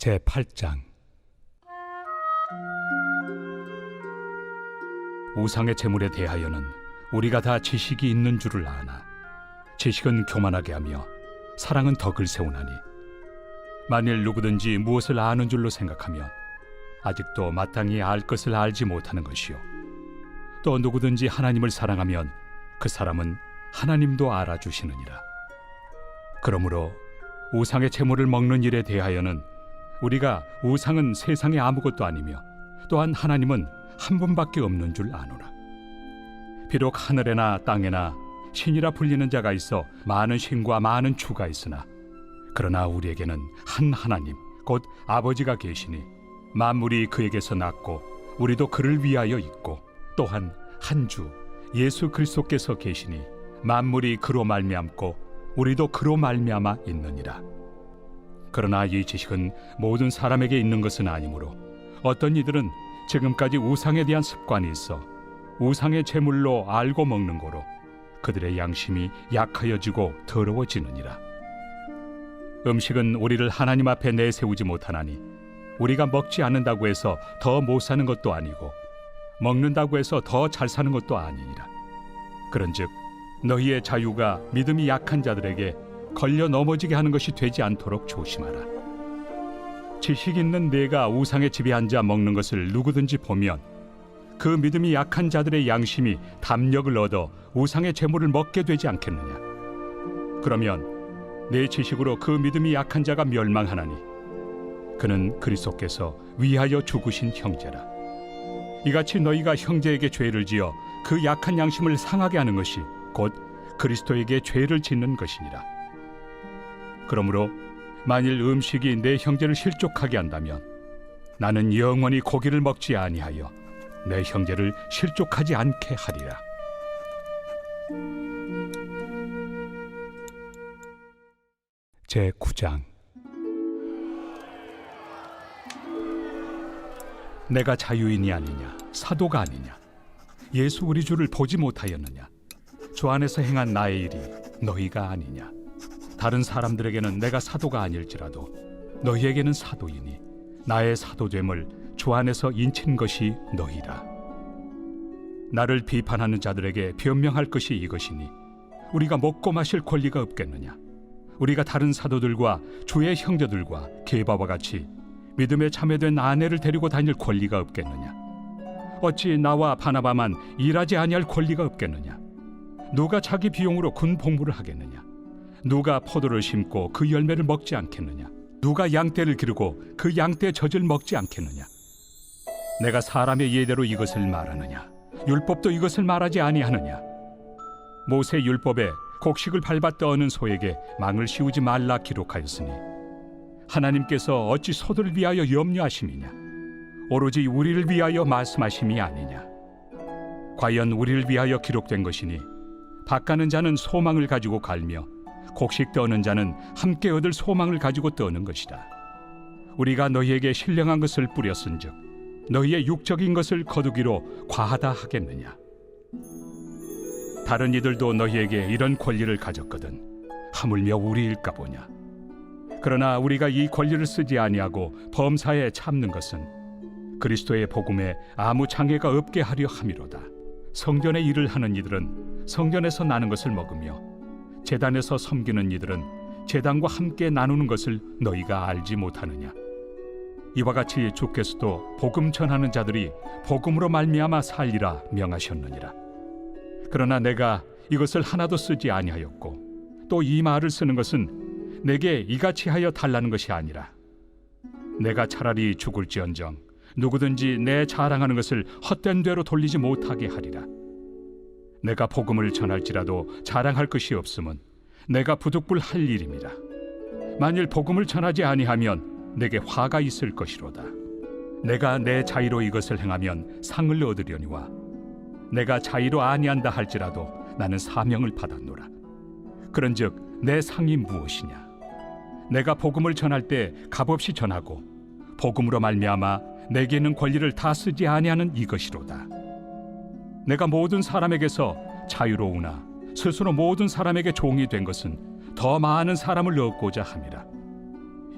제8장. 우상의 제물에 대하여는 우리가 다 지식이 있는 줄을 아나 지식은 교만하게 하며 사랑은 덕을 세우나니, 만일 누구든지 무엇을 아는 줄로 생각하면 아직도 마땅히 알 것을 알지 못하는 것이요, 또 누구든지 하나님을 사랑하면 그 사람은 하나님도 알아주시느니라. 그러므로 우상의 제물을 먹는 일에 대하여는 우리가 우상은 세상에 아무것도 아니며 또한 하나님은 한 분밖에 없는 줄 아노라. 비록 하늘에나 땅에나 신이라 불리는 자가 있어 많은 신과 많은 주가 있으나, 그러나 우리에게는 한 하나님 곧 아버지가 계시니 만물이 그에게서 났고 우리도 그를 위하여 있고, 또한 한 주 예수 그리스도께서 계시니 만물이 그로 말미암고 우리도 그로 말미암아 있느니라. 그러나 이 지식은 모든 사람에게 있는 것은 아니므로 어떤 이들은 지금까지 우상에 대한 습관이 있어 우상의 제물로 알고 먹는 거로 그들의 양심이 약하여지고 더러워지느니라. 음식은 우리를 하나님 앞에 내세우지 못하나니, 우리가 먹지 않는다고 해서 더 못 사는 것도 아니고 먹는다고 해서 더 잘 사는 것도 아니니라. 그런즉 너희의 자유가 믿음이 약한 자들에게 걸려 넘어지게 하는 것이 되지 않도록 조심하라. 지식 있는 내가 우상의 집에 앉아 먹는 것을 누구든지 보면 그 믿음이 약한 자들의 양심이 담력을 얻어 우상의 제물을 먹게 되지 않겠느냐. 그러면 내 지식으로 그 믿음이 약한 자가 멸망하나니, 그는 그리스도께서 위하여 죽으신 형제라. 이같이 너희가 형제에게 죄를 지어 그 약한 양심을 상하게 하는 것이 곧 그리스도에게 죄를 짓는 것이니라. 그러므로 만일 음식이 내 형제를 실족하게 한다면 나는 영원히 고기를 먹지 아니하여 내 형제를 실족하지 않게 하리라. 제9장. 내가 자유인이 아니냐, 사도가 아니냐, 예수 우리 주를 보지 못하였느냐, 주 안에서 행한 나의 일이 너희가 아니냐. 다른 사람들에게는 내가 사도가 아닐지라도 너희에게는 사도이니 나의 사도됨을 주 안에서 인친 것이 너희라. 나를 비판하는 자들에게 변명할 것이 이것이니, 우리가 먹고 마실 권리가 없겠느냐. 우리가 다른 사도들과 주의 형제들과 게바와 같이 믿음에 참여된 아내를 데리고 다닐 권리가 없겠느냐. 어찌 나와 바나바만 일하지 아니할 권리가 없겠느냐. 누가 자기 비용으로 군 복무를 하겠느냐. 누가 포도를 심고 그 열매를 먹지 않겠느냐. 누가 양떼를 기르고 그 양떼 젖을 먹지 않겠느냐. 내가 사람의 예대로 이것을 말하느냐. 율법도 이것을 말하지 아니하느냐. 모세 율법에 곡식을 밟아 떠는 소에게 망을 씌우지 말라 기록하였으니, 하나님께서 어찌 소들을 위하여 염려하심이냐. 오로지 우리를 위하여 말씀하심이 아니냐. 과연 우리를 위하여 기록된 것이니, 밭가는 자는 소망을 가지고 갈며 곡식 떠는 자는 함께 얻을 소망을 가지고 떠는 것이다. 우리가 너희에게 신령한 것을 뿌렸은즉 너희의 육적인 것을 거두기로 과하다 하겠느냐. 다른 이들도 너희에게 이런 권리를 가졌거든 하물며 우리일까 보냐. 그러나 우리가 이 권리를 쓰지 아니하고 범사에 참는 것은 그리스도의 복음에 아무 장애가 없게 하려 함이로다. 성전의 일을 하는 이들은 성전에서 나는 것을 먹으며 제단에서 섬기는 이들은 제단과 함께 나누는 것을 너희가 알지 못하느냐. 이와 같이 주께서도 복음 전하는 자들이 복음으로 말미암아 살리라 명하셨느니라. 그러나 내가 이것을 하나도 쓰지 아니하였고, 또 이 말을 쓰는 것은 내게 이같이 하여 달라는 것이 아니라, 내가 차라리 죽을지언정 누구든지 내 자랑하는 것을 헛된 대로 돌리지 못하게 하리라. 내가 복음을 전할지라도 자랑할 것이 없음은 내가 부득불할 일임이라. 만일 복음을 전하지 아니하면 내게 화가 있을 것이로다. 내가 내 자의로 이것을 행하면 상을 얻으려니와, 내가 자의로 아니한다 할지라도 나는 사명을 받았노라. 그런즉 내 상이 무엇이냐. 내가 복음을 전할 때 값없이 전하고 복음으로 말미암아 내게 있는 권리를 다 쓰지 아니하는 이것이로다. 내가 모든 사람에게서 자유로우나 스스로 모든 사람에게 종이 된 것은 더 많은 사람을 얻고자 함이라.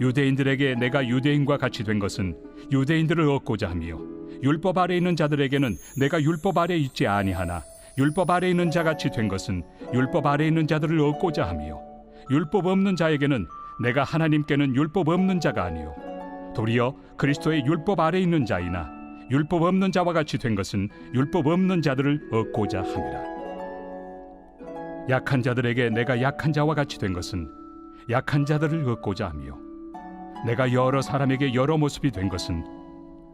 유대인들에게 내가 유대인과 같이 된 것은 유대인들을 얻고자 하며 율법 아래 있는 자들에게는 내가 율법 아래 있지 아니하나 율법 아래 있는 자같이 된 것은 율법 아래 있는 자들을 얻고자 하며 율법 없는 자에게는 내가 하나님께는 율법 없는 자가 아니요 도리어 그리스도의 율법 아래 있는 자이나 율법 없는 자와 같이 된 것은 율법 없는 자들을 얻고자 함이라. 약한 자들에게 내가 약한 자와 같이 된 것은 약한 자들을 얻고자 하며 내가 여러 사람에게 여러 모습이 된 것은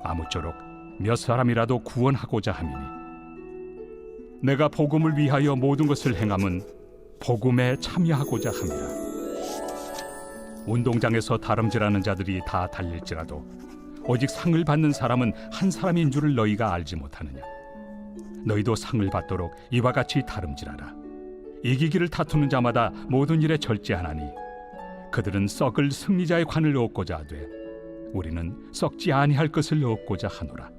아무쪼록 몇 사람이라도 구원하고자 함이니 내가 복음을 위하여 모든 것을 행함은 복음에 참여하고자 함이라. 운동장에서 다름질하는 자들이 다 달릴지라도 오직 상을 받는 사람은 한 사람인 줄을 너희가 알지 못하느냐. 너희도 상을 받도록 이와 같이 다름질하라. 이기기를 다투는 자마다 모든 일에 절제하나니 그들은 썩을 승리자의 관을 얻고자 하되 우리는 썩지 아니할 것을 얻고자 하노라.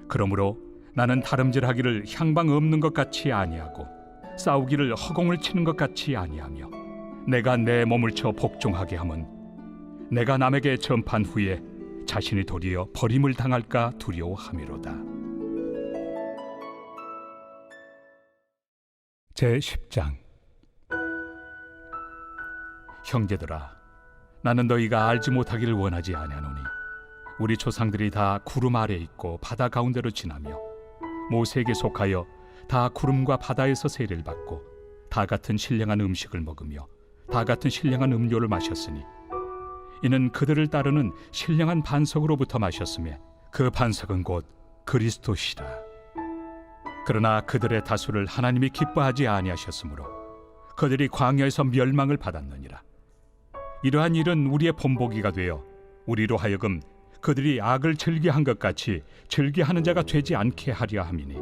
그러므로 나는 다름질하기를 향방 없는 것 같이 아니하고 싸우기를 허공을 치는 것 같이 아니하며 내가 내 몸을 쳐 복종하게 함은 내가 남에게 전판 후에 자신이 도리어 버림을 당할까 두려워함이로다. 제10장. 형제들아, 나는 너희가 알지 못하기를 원하지 아니하노니 우리 조상들이 다 구름 아래 있고 바다 가운데로 지나며 모세에게 속하여 다 구름과 바다에서 세례를 받고 다 같은 신령한 음식을 먹으며 다 같은 신령한 음료를 마셨으니 이는 그들을 따르는 신령한 반석으로부터 마셨으며 그 반석은 곧 그리스도시라. 그러나 그들의 다수를 하나님이 기뻐하지 아니하셨으므로 그들이 광야에서 멸망을 받았느니라. 이러한 일은 우리의 본보기가 되어 우리로 하여금 그들이 악을 즐겨한 것 같이 즐겨하는 자가 되지 않게 하려 함이니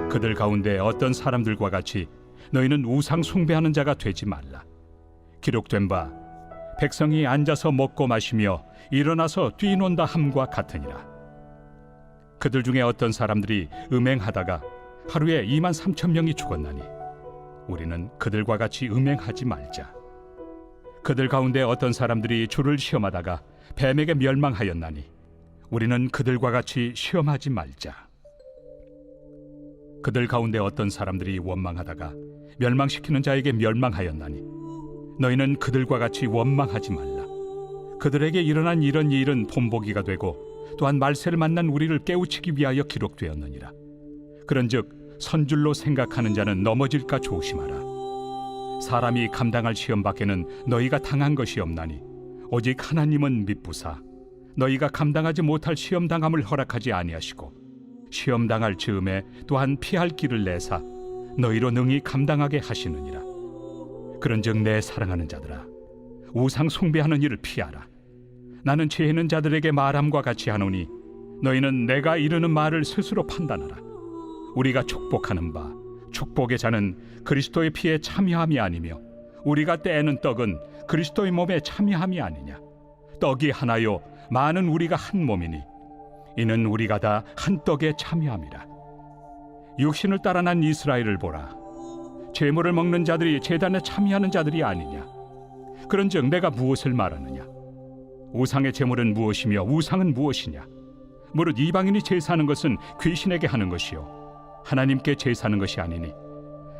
그들 가운데 어떤 사람들과 같이 너희는 우상 숭배하는 자가 되지 말라. 기록된 바 백성이 앉아서 먹고 마시며 일어나서 뛰논다 함과 같으니라. 그들 중에 어떤 사람들이 음행하다가 하루에 23,000명이 죽었나니 우리는 그들과 같이 음행하지 말자. 그들 가운데 어떤 사람들이 주를 시험하다가 뱀에게 멸망하였나니 우리는 그들과 같이 시험하지 말자. 그들 가운데 어떤 사람들이 원망하다가 멸망시키는 자에게 멸망하였나니 너희는 그들과 같이 원망하지 말라. 그들에게 일어난 이런 일은 본보기가 되고 또한 말세를 만난 우리를 깨우치기 위하여 기록되었느니라. 그런즉 선줄로 생각하는 자는 넘어질까 조심하라. 사람이 감당할 시험 밖에는 너희가 당한 것이 없나니 오직 하나님은 미쁘사 너희가 감당하지 못할 시험 당함을 허락하지 아니하시고 시험 당할 즈음에 또한 피할 길을 내사 너희로 능히 감당하게 하시느니라. 그런즉 내 사랑하는 자들아, 우상 숭배하는 일을 피하라. 나는 죄 있는 자들에게 말함과 같이 하노니 너희는 내가 이르는 말을 스스로 판단하라. 우리가 축복하는 바 축복의 자는 그리스도의 피에 참여함이 아니며 우리가 떼는 떡은 그리스도의 몸에 참여함이 아니냐. 떡이 하나요 많은 우리가 한 몸이니 이는 우리가 다 한 떡에 참여함이라. 육신을 따라 난 이스라엘을 보라. 제물을 먹는 자들이 제단에 참여하는 자들이 아니냐. 그런즉 내가 무엇을 말하느냐. 우상의 제물은 무엇이며 우상은 무엇이냐. 무릇 이방인이 제사하는 것은 귀신에게 하는 것이요 하나님께 제사하는 것이 아니니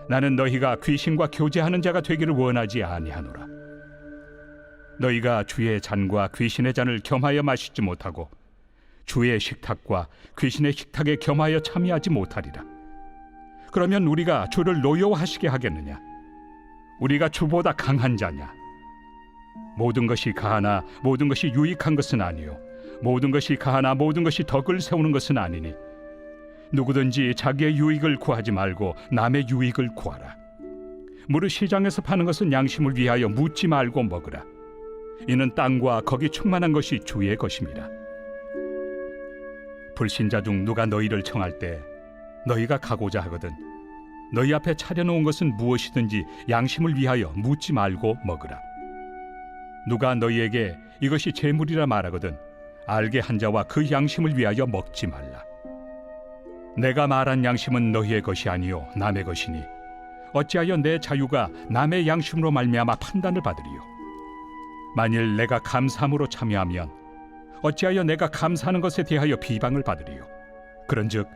나는 너희가 귀신과 교제하는 자가 되기를 원하지 아니하노라. 너희가 주의 잔과 귀신의 잔을 겸하여 마시지 못하고 주의 식탁과 귀신의 식탁에 겸하여 참여하지 못하리라. 그러면 우리가 주를 노여워하시게 하겠느냐. 우리가 주보다 강한 자냐. 모든 것이 가하나 모든 것이 유익한 것은 아니요 모든 것이 가하나 모든 것이 덕을 세우는 것은 아니니 누구든지 자기의 유익을 구하지 말고 남의 유익을 구하라. 무릇 시장에서 파는 것은 양심을 위하여 묻지 말고 먹으라. 이는 땅과 거기 충만한 것이 주의 것입니다. 불신자 중 누가 너희를 청할 때 너희가 가고자 하거든 너희 앞에 차려놓은 것은 무엇이든지 양심을 위하여 묻지 말고 먹으라. 누가 너희에게 이것이 제물이라 말하거든 알게 한 자와 그 양심을 위하여 먹지 말라. 내가 말한 양심은 너희의 것이 아니요 남의 것이니 어찌하여 내 자유가 남의 양심으로 말미암아 판단을 받으리요. 만일 내가 감사함으로 참여하면 어찌하여 내가 감사하는 것에 대하여 비방을 받으리요? 그런즉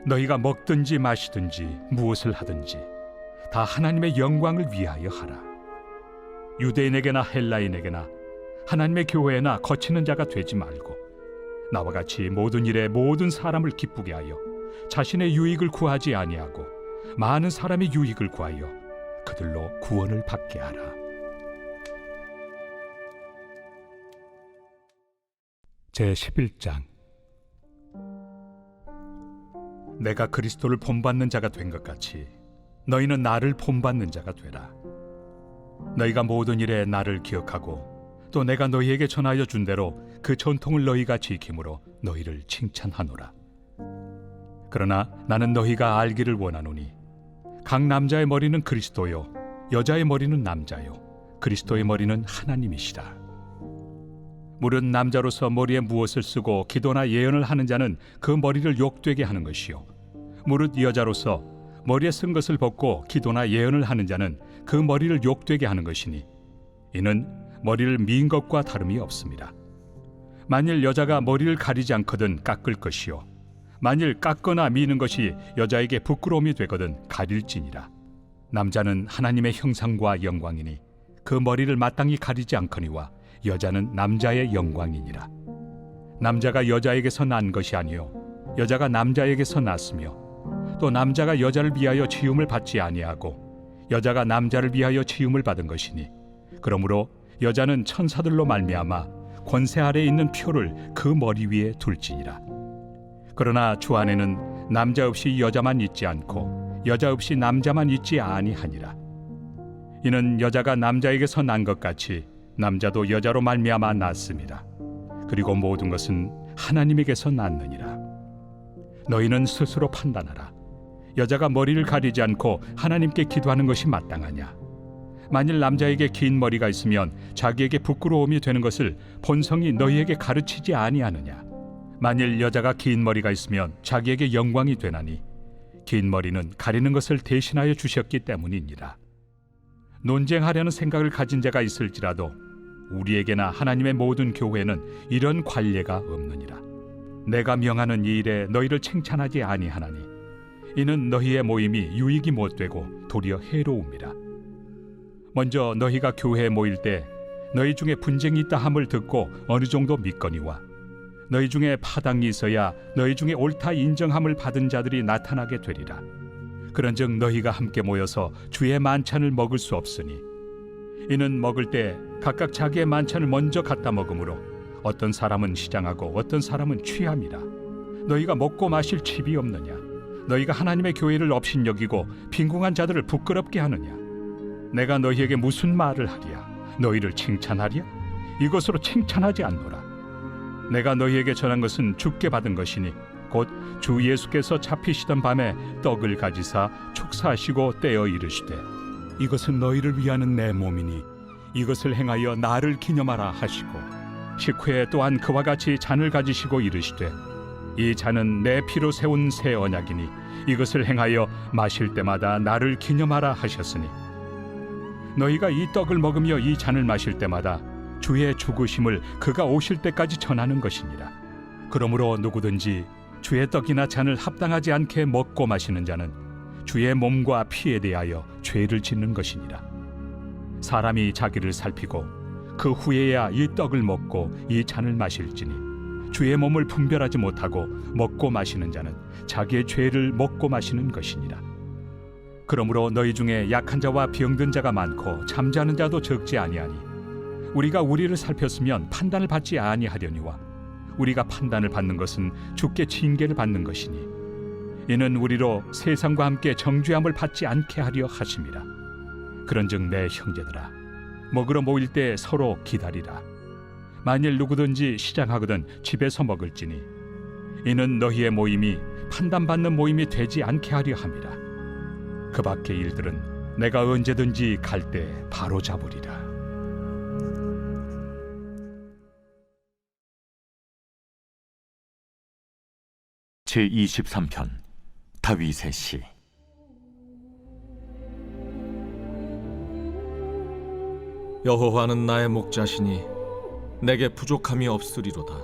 너희가 먹든지 마시든지 무엇을 하든지 다 하나님의 영광을 위하여 하라. 유대인에게나 헬라인에게나 하나님의 교회나 거치는 자가 되지 말고 나와 같이 모든 일에 모든 사람을 기쁘게 하여 자신의 유익을 구하지 아니하고 많은 사람의 유익을 구하여 그들로 구원을 받게 하라. 제11장. 내가 그리스도를 본받는 자가 된 것 같이 너희는 나를 본받는 자가 되라. 너희가 모든 일에 나를 기억하고 또 내가 너희에게 전하여 준 대로 그 전통을 너희가 지킴으로 너희를 칭찬하노라. 그러나 나는 너희가 알기를 원하노니 각 남자의 머리는 그리스도요 여자의 머리는 남자요 그리스도의 머리는 하나님이시라. 무릇 남자로서 머리에 무엇을 쓰고 기도나 예언을 하는 자는 그 머리를 욕되게 하는 것이요 무릇 여자로서 머리에 쓴 것을 벗고 기도나 예언을 하는 자는 그 머리를 욕되게 하는 것이니 이는 머리를 미인 것과 다름이 없습니다. 만일 여자가 머리를 가리지 않거든 깎을 것이요 만일 깎거나 미는 것이 여자에게 부끄러움이 되거든 가릴지니라. 남자는 하나님의 형상과 영광이니 그 머리를 마땅히 가리지 않거니와 여자는 남자의 영광이니라. 남자가 여자에게서 난 것이 아니요 여자가 남자에게서 났으며 또 남자가 여자를 위하여 지음을 받지 아니하고 여자가 남자를 위하여 지음을 받은 것이니 그러므로 여자는 천사들로 말미암아 권세 아래에 있는 표를 그 머리 위에 둘지니라. 그러나 주 안에는 남자 없이 여자만 있지 않고 여자 없이 남자만 있지 아니하니라. 이는 여자가 남자에게서 난 것 같이 남자도 여자로 말미암아 났습니다. 그리고 모든 것은 하나님에게서 났느니라. 너희는 스스로 판단하라. 여자가 머리를 가리지 않고 하나님께 기도하는 것이 마땅하냐? 만일 남자에게 긴 머리가 있으면 자기에게 부끄러움이 되는 것을 본성이 너희에게 가르치지 아니하느냐? 만일 여자가 긴 머리가 있으면 자기에게 영광이 되나니 긴 머리는 가리는 것을 대신하여 주셨기 때문이니라. 논쟁하려는 생각을 가진 자가 있을지라도 우리에게나 하나님의 모든 교회는 이런 관례가 없느니라. 내가 명하는 이 일에 너희를 칭찬하지 아니하나니 이는 너희의 모임이 유익이 못되고 도리어 해로움이라. 먼저 너희가 교회에 모일 때 너희 중에 분쟁이 있다 함을 듣고 어느 정도 믿거니와 너희 중에 파당이 있어야 너희 중에 옳다 인정함을 받은 자들이 나타나게 되리라. 그런즉 너희가 함께 모여서 주의 만찬을 먹을 수 없으니 이는 먹을 때 각각 자기의 만찬을 먼저 갖다 먹으므로 어떤 사람은 시장하고 어떤 사람은 취함이라. 너희가 먹고 마실 칩이 없느냐? 너희가 하나님의 교회를 업신여기고 빈궁한 자들을 부끄럽게 하느냐? 내가 너희에게 무슨 말을 하랴? 너희를 칭찬하랴? 이것으로 칭찬하지 않노라. 내가 너희에게 전한 것은 주께 받은 것이니 곧 주 예수께서 잡히시던 밤에 떡을 가지사 축사하시고 떼어 이르시되 이것은 너희를 위하는 내 몸이니 이것을 행하여 나를 기념하라 하시고 식후에 또한 그와 같이 잔을 가지시고 이르시되 이 잔은 내 피로 세운 새 언약이니 이것을 행하여 마실 때마다 나를 기념하라 하셨으니 너희가 이 떡을 먹으며 이 잔을 마실 때마다 주의 죽으심을 그가 오실 때까지 전하는 것이니라. 그러므로 누구든지 주의 떡이나 잔을 합당하지 않게 먹고 마시는 자는 주의 몸과 피에 대하여 죄를 짓는 것이니라. 사람이 자기를 살피고 그 후에야 이 떡을 먹고 이 잔을 마실지니 주의 몸을 분별하지 못하고 먹고 마시는 자는 자기의 죄를 먹고 마시는 것이니라. 그러므로 너희 중에 약한 자와 병든 자가 많고 잠자는 자도 적지 아니하니 우리가 우리를 살폈으면 판단을 받지 아니하려니와 우리가 판단을 받는 것은 주께 징계를 받는 것이니 이는 우리로 세상과 함께 정죄함을 받지 않게 하려 하심이라. 그런즉 내 형제들아 먹으러 모일 때 서로 기다리라. 만일 누구든지 시장하거든 집에서 먹을지니 이는 너희의 모임이 판단받는 모임이 되지 않게 하려 함이라. 그 밖의 일들은 내가 언제든지 갈 때 바로 잡으리라. 제23편 다윗의 시. 여호와는 나의 목자시니 내게 부족함이 없으리로다.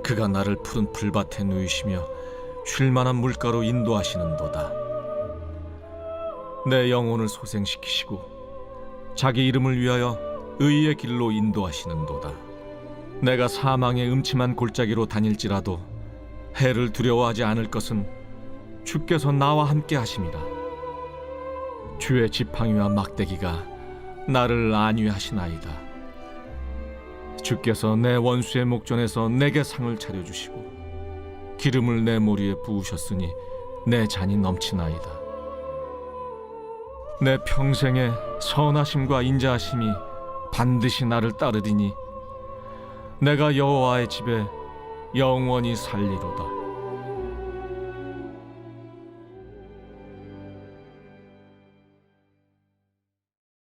그가 나를 푸른 풀밭에 누이시며 쉴 만한 물가로 인도하시는도다. 내 영혼을 소생시키시고 자기 이름을 위하여 의의 길로 인도하시는도다. 내가 사망의 음침한 골짜기로 다닐지라도 해를 두려워하지 않을 것은 주께서 나와 함께 하심이라. 주의 지팡이와 막대기가 나를 안위하시나이다. 주께서 내 원수의 목전에서 내게 상을 차려주시고 기름을 내 머리에 부으셨으니 내 잔이 넘치나이다. 내 평생의 선하심과 인자하심이 반드시 나를 따르리니 내가 여호와의 집에 영원히 살리로다.